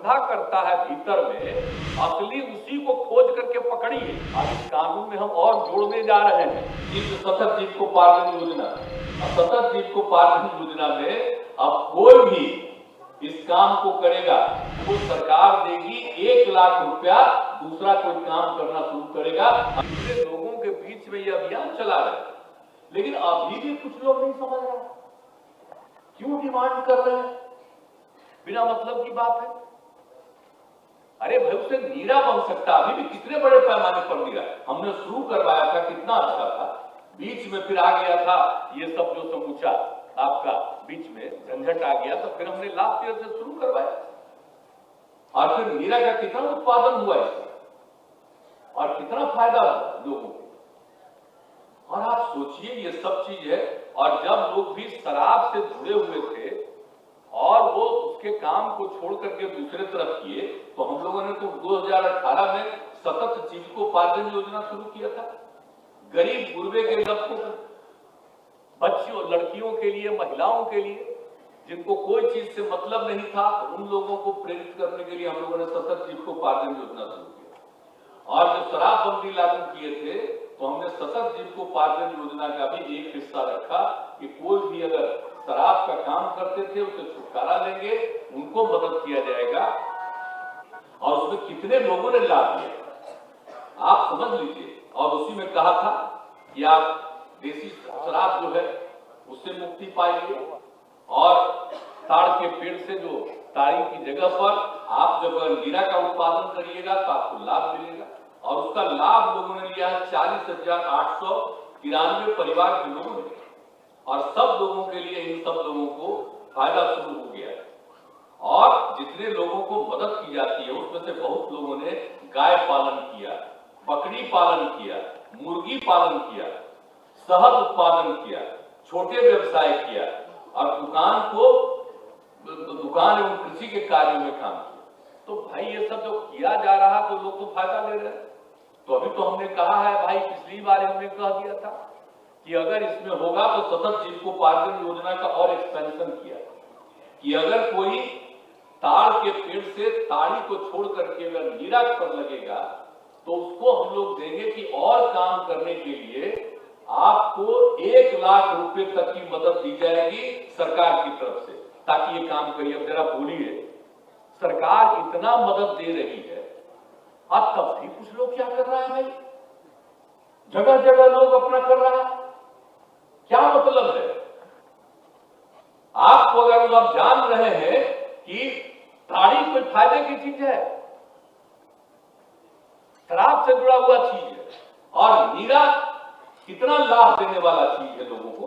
धंधा करता है भीतर में, असली उसी को खोज करके पकड़िए। आज इस कानून में हम और जोड़ने जा रहे हैं सतत जीविकोपार्जन योजना। सतत जीविकोपार्जन योजना में अब कोई भी इस काम को करेगा वो सरकार देगी 1 लाख रुपया, दूसरा कोई काम करना शुरू करेगा। दूसरे लोगों के बीच में ये अभियान चला रहे हैं, लेकिन अभी भी कुछ लोग नहीं समझ रहे क्यों डिमांड कर रहे हैं, बिना मतलब की बात है। अरे भाई उससे नीरा बन सकता, अभी भी कितने बड़े पैमाने पर नीरा हमने शुरू करवाया था, कितना अच्छा था, बीच में फिर आ गया था ये सब जो समूचा आपका बीच में झंझट आ गया, तो फिर हमने लास्ट ईयर से शुरू करवाया और फिर नीरा का कितना उत्पादन हुआ इसका और कितना फायदा हुआ लोगों को। और आप सोचिए ये सब चीज है, और जब लोग भी शराब से जुड़े हुए थे और वो उसके काम को छोड़ करके दूसरे तरफ किए, तो हम लोगों ने तो 2018 में सतत जीविकोपार्जन योजना शुरू किया था। गरीब गुरबे के तबकों, बच्चियों, लड़कियों के लिए, महिलाओं के लिए, जिनको कोई चीज से मतलब नहीं था, तो उन लोगों को प्रेरित करने के लिए हम लोगों ने सतत जीविकोपार्जन योजना शुरू किया। और जो शराबबंदी लागू किए थे, तो हमने सतत जीविकोपार्जन योजना का भी एक हिस्सा रखा कि कोई भी अगर शराब का काम करते थे उसे छुटकारा लेंगे, उनको मदद किया जाएगा। और उसमें कितने लोगों ने लाभ लिया आप समझ लीजिए। और उसी में कहा था कि आप देसी शराब जो है उससे मुक्ति पाएंगे, और ताड़ के पेड़ से जो ताड़ी की जगह पर आप जब नीरा का उत्पादन करिएगा तो आपको लाभ मिलेगा। और उसका लाभ लोगों ने लिया है 40,893 परिवार के लोगों ने, और सब लोगों के लिए, इन सब लोगों को फायदा शुरू हो गया है। और जितने लोगों को मदद की जाती है उसमें से बहुत लोगों ने गाय पालन किया, बकरी पालन किया, मुर्गी पालन किया, शहद उत्पादन किया, छोटे व्यवसाय किया, और दुकान एवं कृषि के कार्यों में काम किया। तो भाई ये सब जो किया जा रहा तो लोग तो फायदा ले रहे हैं। तो अभी तो हमने कहा है भाई, पिछली बार हमने कह दिया था कि अगर इसमें होगा तो सतत जीविकोपार्जन योजना का और एक्सपेंशन किया कि अगर कोई ताड़ के पेड़ से ताड़ी को छोड़ करके अगर नीरा पर लगेगा तो उसको हम लोग देंगे कि और काम करने के लिए आपको 1 लाख रुपए तक की मदद दी जाएगी सरकार की तरफ से, ताकि ये काम करिए। अब जरा बोलिए, सरकार इतना मदद दे रही है, अब तब भी कुछ लोग क्या कर रहा है भाई, जगह जगह लोग अपना कर रहा है, क्या मतलब है? आपको अगर आप जान रहे हैं कि ताड़ी कोई फायदे की चीज है, शराब से जुड़ा हुआ चीज है, और नीरा कितना लाभ देने वाला चीज है लोगों को,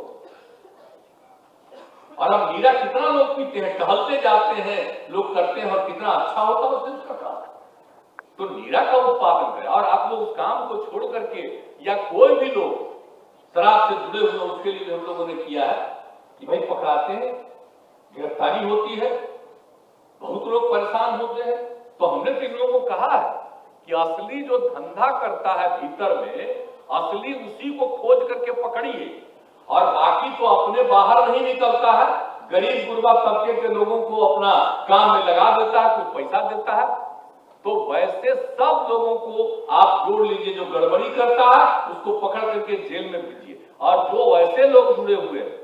और अब नीरा कितना लोग पीते हैं, टहलते जाते हैं लोग, करते हैं, और कितना अच्छा होता है उसका काम। तो नीरा का उत्पादन करें, और आप लोग उस काम को छोड़ करके, या कोई भी लोग शराब से जुड़े हुए, उसके लिए हम लोगों ने किया है कि भाई पकड़ाते हैं, गिरफ्तारी होती है, बहुत लोग परेशान होते हैं। तो हमने तो इन लोगों को कहा है कि असली जो धंधा करता है भीतर में, असली उसी को खोज करके पकड़िए, और बाकी तो अपने बाहर नहीं निकलता है, गरीब गुरबा तबके के लोगों को अपना काम में लगा देता है, कुछ पैसा देता है। तो वैसे सब लोगों को आप जोड़ लीजिए, जो गड़बड़ी करता है उसको पकड़ करके जेल में भेजिए, और जो वैसे लोग जुड़े हुए हैं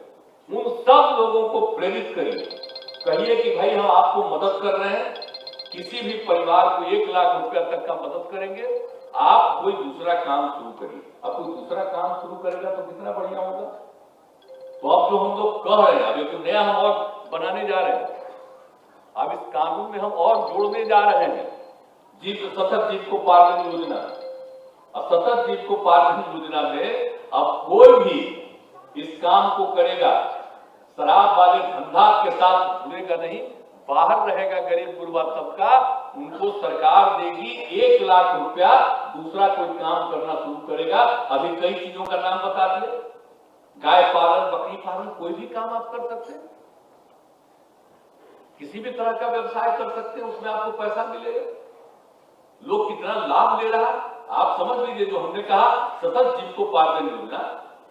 उन सब लोगों को प्रेरित करिए, कहिए कि भाई हम आपको मदद कर रहे हैं, किसी भी परिवार को 1 लाख रुपया तक का मदद करेंगे, आप कोई दूसरा काम शुरू करिए। अब कोई दूसरा काम शुरू करेगा तो कितना बढ़िया होगा। तो अब जो हम लोग कह रहे हैं, अभी तो नया हम और बनाने जा रहे हैं, अब इस कानून में हम और जोड़ने जा रहे हैं सतत जीविकोपार्जन योजना। सतत जीविकोपार्जन योजना में अब कोई भी इस काम को करेगा, शराब वाले धंधा के साथ जुड़ेगा नहीं, बाहर रहेगा गरीब गुरबा तबका, उनको सरकार देगी 1 लाख रुपया, दूसरा कोई काम करना शुरू करेगा। अभी कई चीजों का नाम बता दिए, गाय पालन, बकरी पालन, कोई भी काम आप कर सकते हैं, किसी भी तरह का व्यवसाय कर सकते हैं, उसमें आपको पैसा मिलेगा। लोग कितना लाभ ले रहा है आप समझ लीजिए। जो हमने कहा सतत जीविकोपार्जन योजना,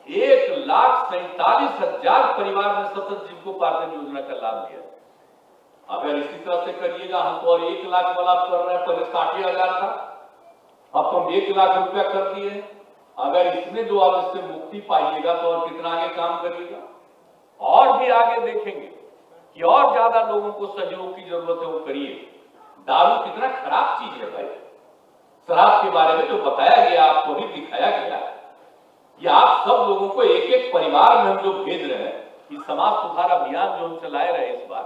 1,47,000 परिवार ने सतत जीविकोपार्जन योजना का लाभ लिया। अगर इसी तरह से करिएगा, हम तो और 1 लाख वाला कर रहे हैं, पहले 60,000 था, अब तो हम 1 लाख रुपया कर दिए। अगर इसमें जो आप इससे मुक्ति पाइएगा तो और कितना आगे काम करिएगा, और भी आगे देखेंगे कि और ज्यादा लोगों को सहयोग की जरूरत है, वो करिए। दारू कितना खराब चीज है भाई। शराब के बारे में जो बताया गया, आपको भी दिखाया गया, ये आप सब लोगों को एक एक परिवार में हम जो भेज रहे हैं, कि समाज सुधार अभियान जो हम चलाए रहे इस बार,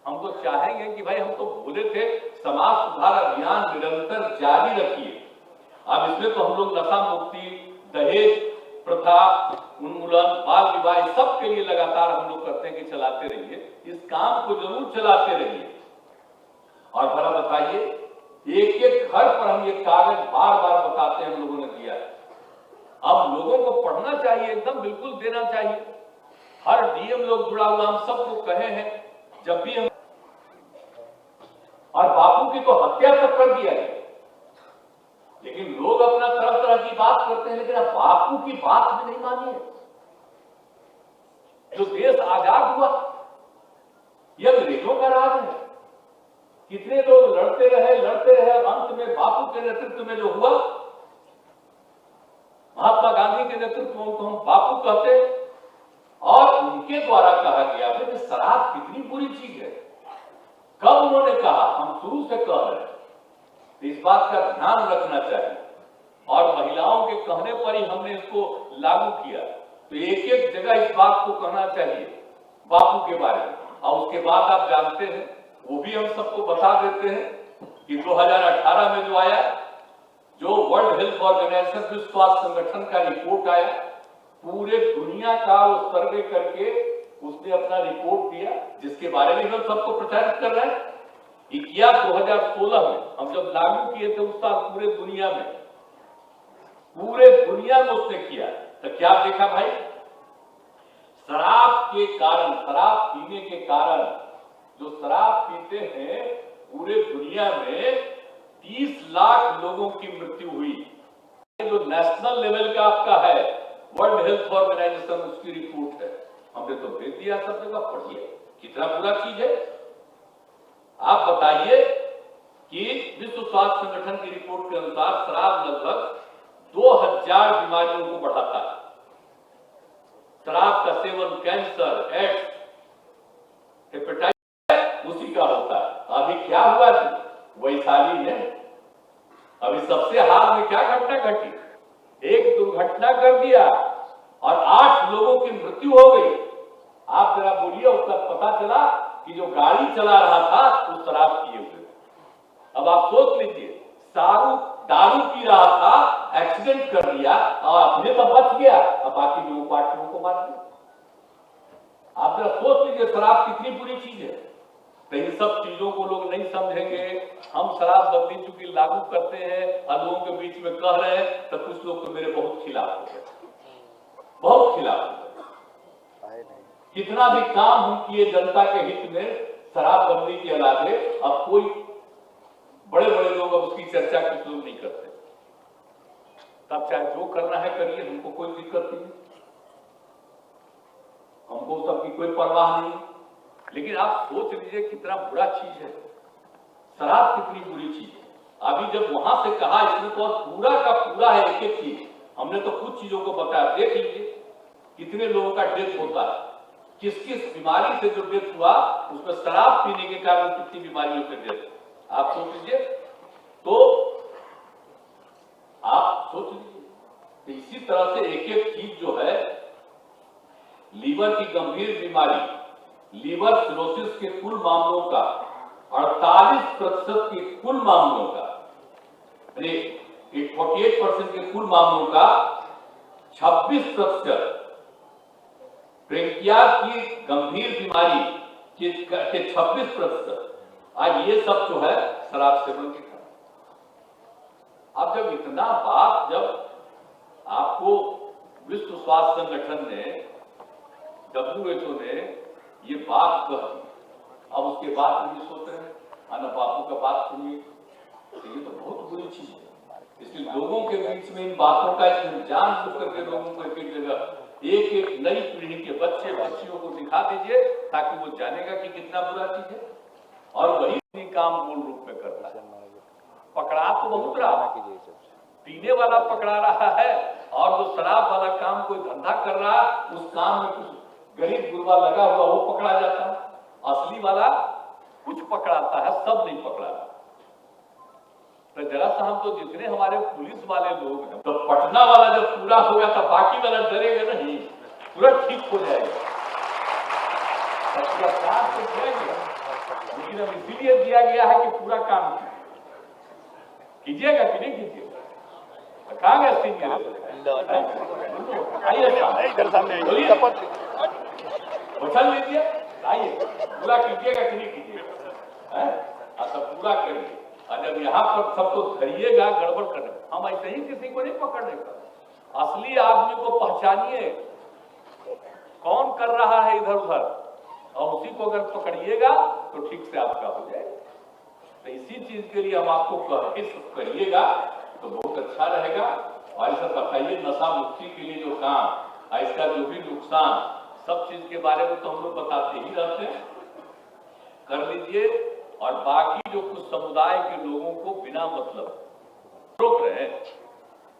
हम तो चाहेंगे कि भाई, हम तो बोले थे समाज सुधार अभियान निरंतर जारी रखिए। अब इसमें तो हम लोग नशा मुक्ति, दहेज प्रथा उन्मूलन, बाल विवाह, सब के लिए लगातार हम लोग करते हैं कि चलाते रहिए, इस काम को जरूर चलाते रहिए। और भला बताइए, एक एक घर पर हम ये कागज बार बार बताते हैं, हम लोगों ने दिया है। अब लोगों को पढ़ना चाहिए, एकदम बिल्कुल देना चाहिए। हर डीएम लोग जुड़ा हुआ, हम सबको कहे हैं जब भी हम, और बापू की तो हत्या तक कर दिया है, लेकिन लोग अपना तरह तरह की बात करते हैं, लेकिन अब बापू की बात भी नहीं मानी है। जो देश आजाद हुआ, यह अंग्रेजों का राज है। कितने लोग लड़ते रहे और अंत में बापू के नेतृत्व में जो हुआ, महात्मा गांधी के नेतृत्व को हम बापू कहते, और उनके द्वारा कहा गया है कि शराब कितनी बुरी चीज है। कब उन्होंने कहा, हम शुरू से कह रहे हैं, तो इस बात का ध्यान रखना चाहिए। और महिलाओं के कहने पर ही हमने इसको लागू किया, तो एक एक जगह इस बात को कहना चाहिए बापू के बारे में। और उसके बाद आप जानते हैं, वो भी हम सबको बता देते हैं कि 2018 में जो आया, जो वर्ल्ड हेल्थ ऑर्गेनाइजेशन, विश्व स्वास्थ्य संगठन का रिपोर्ट आया, पूरे दुनिया का वो सर्वे करके उसने अपना रिपोर्ट दिया, जिसके बारे में हम सबको प्रचारित कर रहे हैं। 2016 में हम जब लागू किए थे, उस साल पूरे दुनिया में उसने किया, तो क्या देखा भाई, शराब के कारण, शराब पीने के कारण, जो शराब पीते हैं पूरे दुनिया में 30 लाख लोगों की मृत्यु हुई। जो नेशनल लेवल का आपका है, वर्ल्ड हेल्थ ऑर्गेनाइजेशन, उसकी रिपोर्ट है, हमने तो भेज दिया सब जगह, पढ़िए कितना बुरा चीज है। आप बताइए कि विश्व स्वास्थ्य संगठन की रिपोर्ट के अनुसार शराब लगभग 2000 बीमारियों को बढ़ाता है। शराब का सेवन कैंसर, एड्स, हेपेटाइटिस उसी का होता है। अभी क्या हुआ जी, वैशाली में अभी सबसे हाल में क्या घटना घटी, एक दुर्घटना कर दिया और 8 लोगों की मृत्यु हो गई। आप जरा बोलिए, उसका पता चला कि जो गाड़ी चला रहा था वो शराब पिए हुए। अब आप सोच लीजिए, दारू पी रहा था, एक्सीडेंट कर दिया और अपने तो बच गया, अब बाकी लोगों को 8 लोगों को मार दिया। आप जरा सोच लीजिए शराब कितनी बुरी चीज है। तो इन सब चीजों को लोग नहीं समझेंगे। हम शराबबंदी चूंकि लागू करते हैं और लोगों के बीच में कह रहे हैं, तो कुछ लोग तो मेरे बहुत खिलाफ हो गए, बहुत खिलाफ हो गए। कितना भी काम हम किए जनता के हित में शराबबंदी के अलावे, अब कोई बड़े बड़े लोग अब उसकी चर्चा कुछ लोग नहीं करते। तब चाहे जो करना है करिए, हमको कोई दिक्कत नहीं, हमको सबकी कोई परवाह नहीं। लेकिन आप सोच लीजिए कितना बुरा चीज है, शराब कितनी बुरी चीज है। अभी जब वहां से कहा, इसमें तो पूरा का पूरा है, एक एक चीज हमने तो कुछ चीजों को बताया। देख लीजिए कितने लोगों का डेथ होता है, किस किस बीमारी से जो डेथ हुआ, उसमें शराब पीने के कारण कितनी बीमारियों से डेथ, आप सोच लीजिए। तो आप सोच लीजिए, तो इसी तरह से एक एक चीज जो है, लीवर की गंभीर बीमारी, लीवर सिरोसिस के कुल मामलों का 48% के कुल मामलों का, 48% के कुल मामलों का 26%, प्रेंकियाज की गंभीर बीमारी के 26%, आज ये सब जो है शराब सेवन के कारण। अब जब इतना बात, जब आपको विश्व स्वास्थ्य संगठन ने, WHO ने ये बात कही, अब उसके बाद हम ये सोच रहे हैं आना बापू का बात सुनिए, ये तो बहुत बुरी चीज है। इसलिए लोगों के बीच में इन बातों का जान बुझ करके लोगों को एक जगह एक एक नई पीढ़ी के बच्चे बच्चियों को दिखा दीजिए, ताकि वो जानेगा कि कितना बुरा चीज है। और वही काम मूल रूप में करता है। पकड़ा तो बहुत रहा, पीने वाला पकड़ा रहा है और जो शराब वाला काम कोई धंधा कर रहा, उस काम में कुछ गरीब गुरबा लगा हुआ वो पकड़ा जाता है। असली वाला कुछ पकड़ाता है, सब नहीं पकड़ाता। तो जरा सा हम तो जितने हमारे पुलिस वाले लोग हैं, तो पटना वाला जब पूरा हो गया था बाकी वाला डरेगा नहीं, पूरा ठीक हो जाएगा, पूरा काम तो जाएगा। लेकिन अब इसीलिए दिया गया है कि पूरा काम कीजिएगा कि नहीं कीजिएगा। कहाँ गए सिंह? आइए बोलिए, वचन लीजिए, आइए पूरा कीजिएगा कि नहीं कीजिएगा। तो पूरा करिए। और जब यहाँ पर सबको धरिएगा गड़बड़ करने, हम ऐसे ही किसी को नहीं पकड़ने का। असली आदमी को पहचानिए कौन कर रहा है इधर उधर, और उसी को अगर पकड़िएगा तो ठीक से आपका हो जाएगा। तो इसी चीज के लिए हम आपको करिएगा तो बहुत अच्छा रहेगा। और ऐसा बताइए नशा मुक्ति के लिए जो काम, इसका जो भी नुकसान, सब चीज के बारे में तो हम लोग बताते ही रहते हैं, कर लीजिए। और बाकी जो कुछ समुदाय के लोगों को बिना मतलब रोक रहे हैं,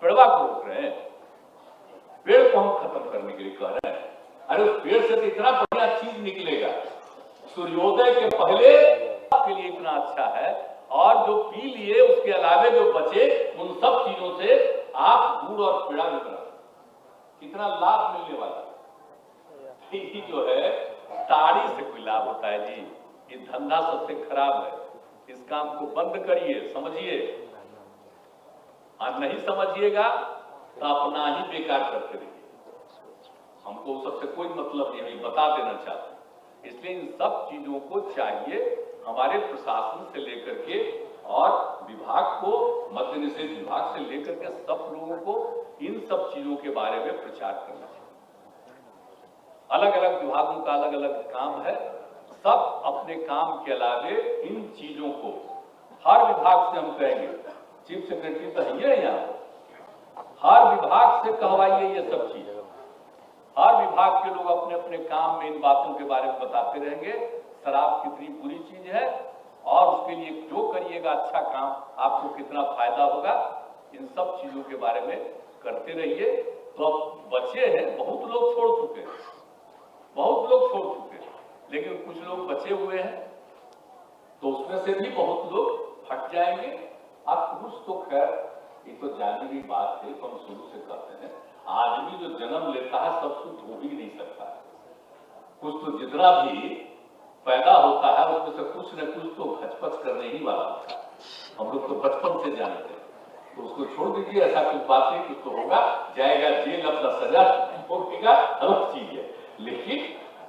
पेड़वा को रोक रहे हैं, पेड़ को हम खत्म करने के लिए कह रहे हैं। अरे उस पेड़ से तो इतना बढ़िया चीज निकलेगा, सूर्योदय के पहले के लिए इतना अच्छा है। और जो पी लिए उसके अलावे जो बचे, उन सब चीजों से आप गुड़ और पेड़ा भी बना, कितना लाभ मिलने वाला। ये जो है ताड़ी से कोई लाभ होता है जी, ये धंधा सबसे खराब है। इस काम को बंद करिए, समझिए। और नहीं समझिएगा तो अपना ही बेकार करते रहिए। हमको सबसे कोई मतलब नहीं, बता देना चाहते। इसलिए इन सब चीजों को चाहिए हमारे प्रशासन से लेकर के और विभाग को, मद्य निषेध विभाग से लेकर के सब लोगों को इन सब चीजों के बारे में प्रचार करना चाहिए। अलग अलग विभागों का अलग अलग काम है, सब अपने काम के अलावे इन चीजों को हर विभाग से हम कहेंगे, चीफ सेक्रेटरी तो है यहाँ, हर विभाग से कहवाइए ये सब चीज। हर विभाग के लोग अपने अपने काम में इन बातों के बारे में बताते रहेंगे, शराब कितनी बुरी चीज है और उसके लिए जो करिएगा अच्छा काम, आपको कितना फायदा होगा, इन सब चीजों के बारे में करते रहिए। तो अब बचे हैं, बहुत लोग छोड़ चुके हैं, बहुत लोग छोड़ चुके हैं, लेकिन कुछ लोग बचे हुए हैं, तो उसमें से भी बहुत लोग हट जाएंगे। अब कुछ तो खैर ये तो जानी हुई बात है, तो हम शुरू से कहते हैं, आदमी जो जन्म लेता है सब कुछ हो ही नहीं सकता है। कुछ तो जितना भी पैदा होता है उसमें से कुछ न कुछ तो खचपच करने ही वाला होता है। हम लोग तो बचपन से जानते हैं, तो उसको छोड़ दीजिए, ऐसा कुछ बात नहीं, कुछ तो होगा, जाएगा जेल, अपना सजा भोगेगा, अलग चीज है। लेकिन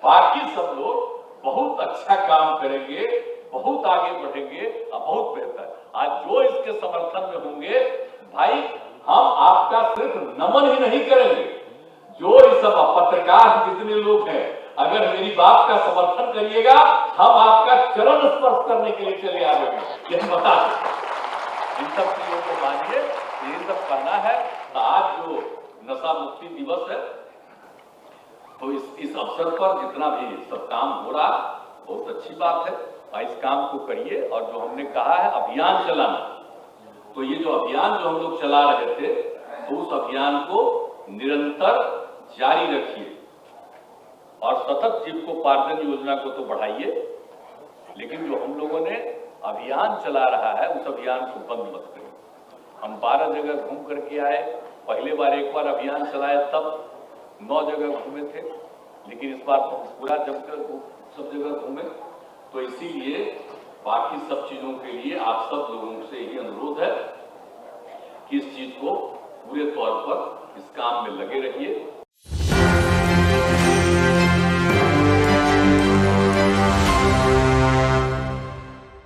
बाकी सब लोग बहुत अच्छा काम करेंगे, बहुत आगे बढ़ेंगे और बहुत बेहतर। आज जो इसके समर्थन में होंगे, भाई हम आपका सिर्फ नमन ही नहीं करेंगे, जो इस सब पत्रकार जितने लोग हैं, अगर मेरी बात का समर्थन करिएगा, हम आपका चरण स्पर्श करने के लिए चले आएंगे, यह बता दें। इन सब चीजों को मानिए, यही सब कहना है। तो आज जो नशा मुक्ति दिवस है, तो इस अवसर पर जितना भी सब काम हो रहा, बहुत अच्छी बात है, और इस काम को करिए। और जो हमने कहा है अभियान चलाना, तो ये जो अभियान जो हम लोग चला रहे थे, तो उस अभियान को निरंतर जारी रखिए और सतत जीविकोपार्जन योजना को तो बढ़ाइए। लेकिन जो हम लोगों ने अभियान चला रहा है, उस अभियान को बंद मत करिए। हम 12 जगह घूम करके आए, पहले बार एक बार अभियान चलाए तब 9 जगह घूमे थे, लेकिन इस बार तो पूरा जमकर सब जगह घूमे। तो इसीलिए बाकी सब चीजों के लिए आप सब लोगों से यही अनुरोध है कि इस चीज को पूरे तौर पर इस काम में लगे रहिए।